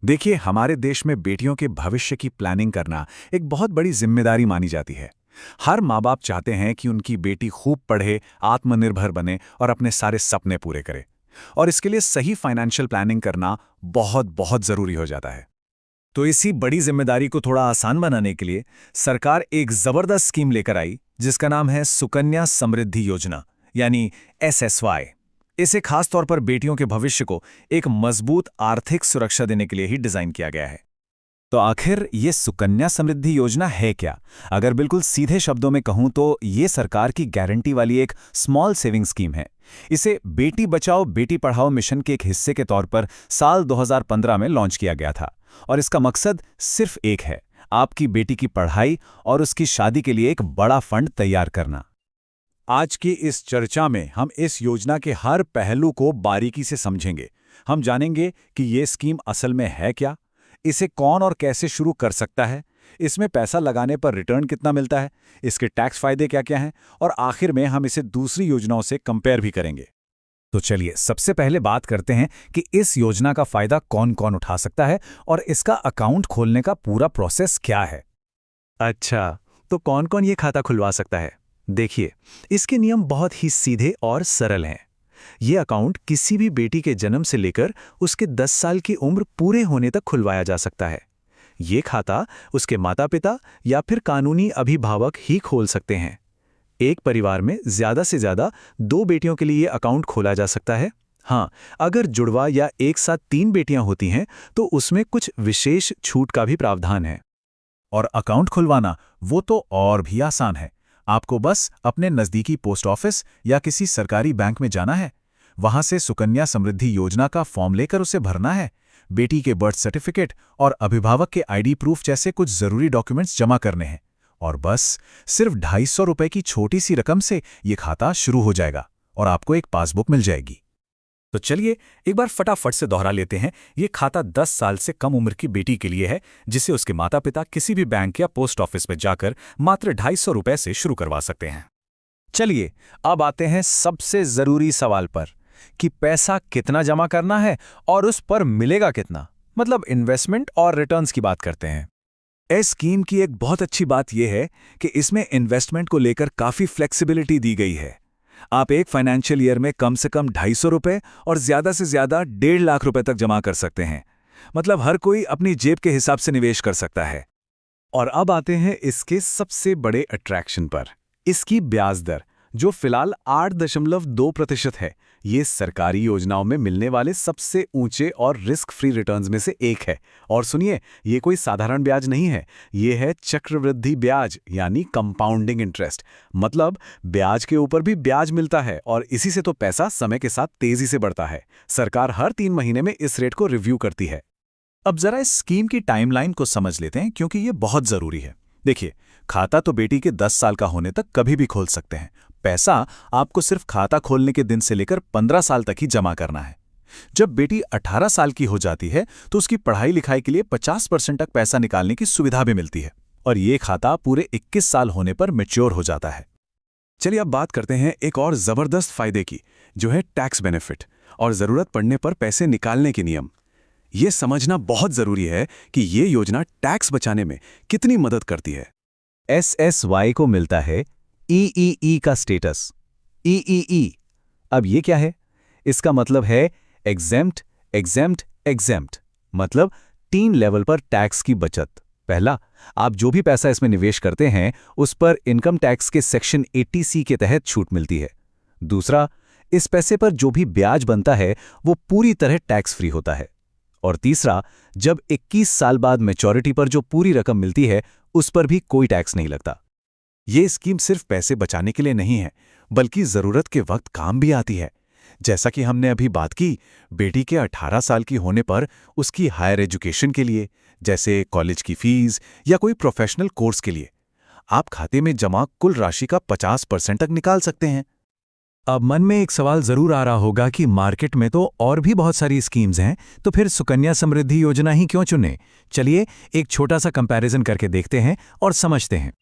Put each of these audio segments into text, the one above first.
देखिए, हमारे देश में बेटियों के भविष्य की प्लानिंग करना एक बहुत बड़ी जिम्मेदारी मानी जाती है। हर माँ बाप चाहते हैं कि उनकी बेटी खूब पढ़े, आत्मनिर्भर बने और अपने सारे सपने पूरे करे। और इसके लिए सही फाइनेंशियल प्लानिंग करना बहुत बहुत ज़रूरी हो जाता है। तो इसी बड़ी जिम्मेदारी को थोड़ा आसान बनाने के लिए सरकार एक ज़बरदस्त स्कीम लेकर आई, जिसका नाम है सुकन्या समृद्धि योजना, यानी SSY। इसे खास तौर पर बेटियों के भविष्य को एक मजबूत आर्थिक सुरक्षा देने के लिए ही डिजाइन किया गया है। तो आखिर ये सुकन्या समृद्धि योजना है क्या? अगर बिल्कुल सीधे शब्दों में कहूं तो ये सरकार की गारंटी वाली एक स्मॉल सेविंग स्कीम है। इसे बेटी बचाओ बेटी पढ़ाओ मिशन के एक हिस्से के तौर पर साल 2015 में लॉन्च किया गया था। और इसका मकसद सिर्फ एक है, आपकी बेटी की पढ़ाई और उसकी शादी के लिए एक बड़ा फंड तैयार करना। आज की इस चर्चा में हम इस योजना के हर पहलू को बारीकी से समझेंगे। हम जानेंगे कि ये स्कीम असल में है क्या, इसे कौन और कैसे शुरू कर सकता है, इसमें पैसा लगाने पर रिटर्न कितना मिलता है, इसके टैक्स फायदे क्या-क्या हैं, और आखिर में हम इसे दूसरी योजनाओं से कंपेयर भी करेंगे। तो चलिए सबसे पहले बात करते हैं कि इस योजना का फायदा कौन-कौन उठा सकता है और इसका अकाउंट खोलने का पूरा प्रोसेस क्या है। अच्छा, तो कौन-कौन ये खाता खुलवा सकता है? देखिए, इसके नियम बहुत ही सीधे और सरल हैं। ये अकाउंट किसी भी बेटी के जन्म से लेकर उसके 10 साल की उम्र पूरे होने तक खुलवाया जा सकता है। ये खाता उसके माता-पिता या फिर कानूनी अभिभावक ही खोल सकते हैं। एक परिवार में ज़्यादा से ज़्यादा 2 बेटियों के लिए ये अकाउंट खोला जा सकता है। हाँ, अगर जुड़वा या एक साथ 3 बेटियां होती हैं, तो उसमें कुछ विशेष छूट का भी प्रावधान है। और अकाउंट खुलवाना वो तो और भी आसान है। आपको बस अपने नज़दीकी पोस्ट ऑफिस या किसी सरकारी बैंक में जाना है। वहां से सुकन्या समृद्धि योजना का फॉर्म लेकर उसे भरना है। बेटी के बर्थ सर्टिफिकेट और अभिभावक के ID प्रूफ जैसे कुछ जरूरी डॉक्यूमेंट्स जमा करने हैं। और बस सिर्फ 250 रुपए की छोटी सी रकम से ये खाता शुरू हो जाएगा और आपको एक पासबुक मिल जाएगी। तो चलिए एक बार फटाफट से दोहरा लेते हैं। ये खाता 10 साल से कम उम्र की बेटी के लिए है, जिसे उसके माता पिता किसी भी बैंक या पोस्ट ऑफिस में जाकर मात्र 250 रुपए से शुरू करवा सकते हैं। चलिए अब आते हैं सबसे जरूरी सवाल पर कि पैसा कितना जमा करना है और उस पर मिलेगा कितना, मतलब इन्वेस्टमेंट और रिटर्न्स की बात करते हैं। इस स्कीम की एक बहुत अच्छी बात यह है कि इसमें इन्वेस्टमेंट को लेकर काफी फ्लेक्सिबिलिटी दी गई है। आप एक फाइनेंशियल ईयर में कम से कम 250 रुपए और ज्यादा से ज्यादा 1.5 लाख रुपए तक जमा कर सकते हैं। मतलब हर कोई अपनी जेब के हिसाब से निवेश कर सकता है। और अब आते हैं इसके सबसे बड़े अट्रैक्शन पर, इसकी ब्याज दर, जो फिलहाल 8.2% है। ये सरकारी योजनाओं में मिलने वाले सबसे ऊंचे और रिस्क फ्री रिटर्न्स में से एक है। और सुनिए, ये कोई साधारण ब्याज नहीं है, ये है चक्रवृद्धि ब्याज, यानी कंपाउंडिंग इंटरेस्ट। मतलब ब्याज के ऊपर भी ब्याज मिलता है और इसी से तो पैसा समय के साथ तेजी से बढ़ता है। सरकार हर 3 महीने में इस रेट को रिव्यू करती है। अब जरा इस स्कीम की टाइमलाइन को समझ लेते हैं, क्योंकि ये बहुत जरूरी है। देखिए, खाता तो बेटी के 10 साल का होने तक कभी भी खोल सकते हैं। पैसा आपको सिर्फ खाता खोलने के दिन से लेकर 15 साल तक ही जमा करना है। जब बेटी 18 साल की हो जाती है तो उसकी पढ़ाई लिखाई के लिए 50% तक पैसा निकालने की सुविधा भी मिलती है। और ये खाता पूरे 21 साल होने पर मैच्योर हो जाता है। चलिए अब बात करते हैं एक और जबरदस्त फायदे की, जो है टैक्स बेनिफिट और जरूरत पड़ने पर पैसे निकालने के नियम। ये समझना बहुत जरूरी है कि ये योजना टैक्स बचाने में कितनी मदद करती है। SSY को मिलता है EEE का स्टेटस। EEE, अब ये क्या है? इसका मतलब है एग्जेम्प्ट, एग्जेम्प्ट, एग्जेम्प्ट। मतलब 3 लेवल पर टैक्स की बचत। पहला, आप जो भी पैसा इसमें निवेश करते हैं उस पर इनकम टैक्स के सेक्शन 80C के तहत छूट मिलती है। दूसरा, इस पैसे पर जो भी ब्याज बनता है वो पूरी तरह टैक्स फ्री होता है। और तीसरा, जब 21 साल बाद मैच्योरिटी पर जो पूरी रकम मिलती है उस पर भी कोई टैक्स नहीं लगता। ये स्कीम सिर्फ पैसे बचाने के लिए नहीं है, बल्कि जरूरत के वक्त काम भी आती है। जैसा कि हमने अभी बात की, बेटी के 18 साल की होने पर उसकी हायर एजुकेशन के लिए, जैसे कॉलेज की फीस या कोई प्रोफेशनल कोर्स के लिए, आप खाते में जमा कुल राशि का 50% तक निकाल सकते हैं। अब मन में एक सवाल जरूर आ रहा होगा कि मार्केट में तो और भी बहुत सारी स्कीम्स हैं, तो फिर सुकन्या समृद्धि योजना ही क्यों चुने? चलिए एक छोटा सा कंपैरिजन करके देखते हैं और समझते हैं।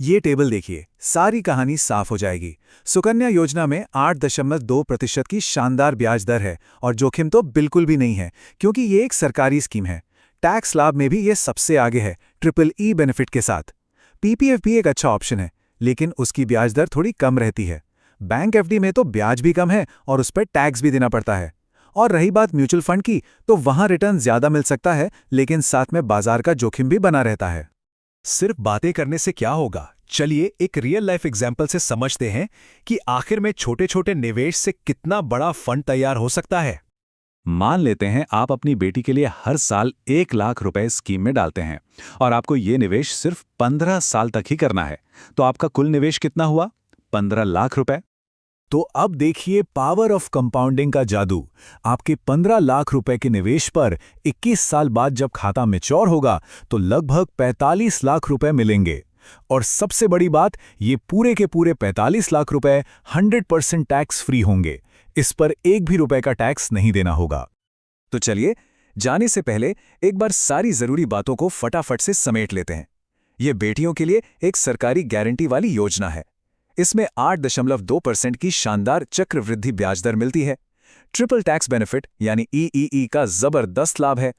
ये टेबल देखिए, सारी कहानी साफ हो जाएगी। सुकन्या योजना में 8.2% की शानदार ब्याज दर है और जोखिम तो बिल्कुल भी नहीं है, क्योंकि ये एक सरकारी स्कीम है। टैक्स लाभ में भी ये सबसे आगे है, EEE बेनिफिट के साथ। पीपीएफ भी एक अच्छा ऑप्शन है, लेकिन उसकी ब्याज दर थोड़ी कम रहती है। बैंक एफडी में तो ब्याज भी कम है और उस पर टैक्स भी देना पड़ता है। और रही बात म्यूचुअल फंड की, तो वहां रिटर्न ज्यादा मिल सकता है, लेकिन साथ में बाजार का जोखिम भी बना रहता है। सिर्फ बातें करने से क्या होगा? चलिए एक रियल लाइफ एग्जाम्पल से समझते हैं कि आखिर में छोटे छोटे निवेश से कितना बड़ा फंड तैयार हो सकता है। मान लेते हैं आप अपनी बेटी के लिए हर साल 1 लाख रुपए स्कीम में डालते हैं और आपको ये निवेश सिर्फ 15 साल तक ही करना है, तो आपका कुल निवेश कितना हुआ? 15 लाख रुपए। तो अब देखिए पावर ऑफ कंपाउंडिंग का जादू। आपके 15 लाख रुपए के निवेश पर 21 साल बाद जब खाता मैच्योर होगा तो लगभग 45 लाख रुपए मिलेंगे। और सबसे बड़ी बात, ये पूरे के पूरे 45 लाख रुपए 100% टैक्स फ्री होंगे। इस पर एक भी रुपए का टैक्स नहीं देना होगा। तो चलिए, जाने से पहले एक बार सारी जरूरी बातों को फटाफट से समेट लेते हैं। ये बेटियों के लिए एक सरकारी गारंटी वाली योजना है। इसमें 8.2% की शानदार चक्रवृद्धि ब्याज दर मिलती है। ट्रिपल टैक्स बेनिफिट यानी EEE का जबरदस्त लाभ है।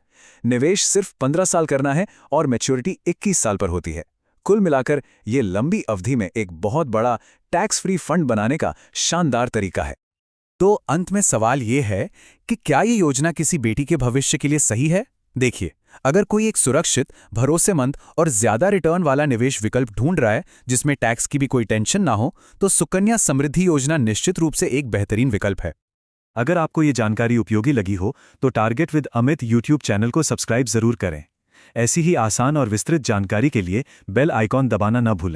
निवेश सिर्फ 15 साल करना है और मैच्योरिटी 21 साल पर होती है। कुल मिलाकर ये लंबी अवधि में एक बहुत बड़ा टैक्स फ्री फंड बनाने का शानदार तरीका है। तो अंत में सवाल ये है कि क्या ये योजना किसी बेटी के भविष्य के लिए सही है? देखिए, अगर कोई एक सुरक्षित, भरोसेमंद और ज्यादा रिटर्न वाला निवेश विकल्प ढूंढ रहा है जिसमें टैक्स की भी कोई टेंशन ना हो, तो सुकन्या समृद्धि योजना निश्चित रूप से एक बेहतरीन विकल्प है। अगर आपको ये जानकारी उपयोगी लगी हो तो target with Amit YouTube channel को सब्सक्राइब जरूर करें। ऐसी ही आसान और विस्तृत जानकारी के लिए बेल आइकॉन दबाना न भूलें।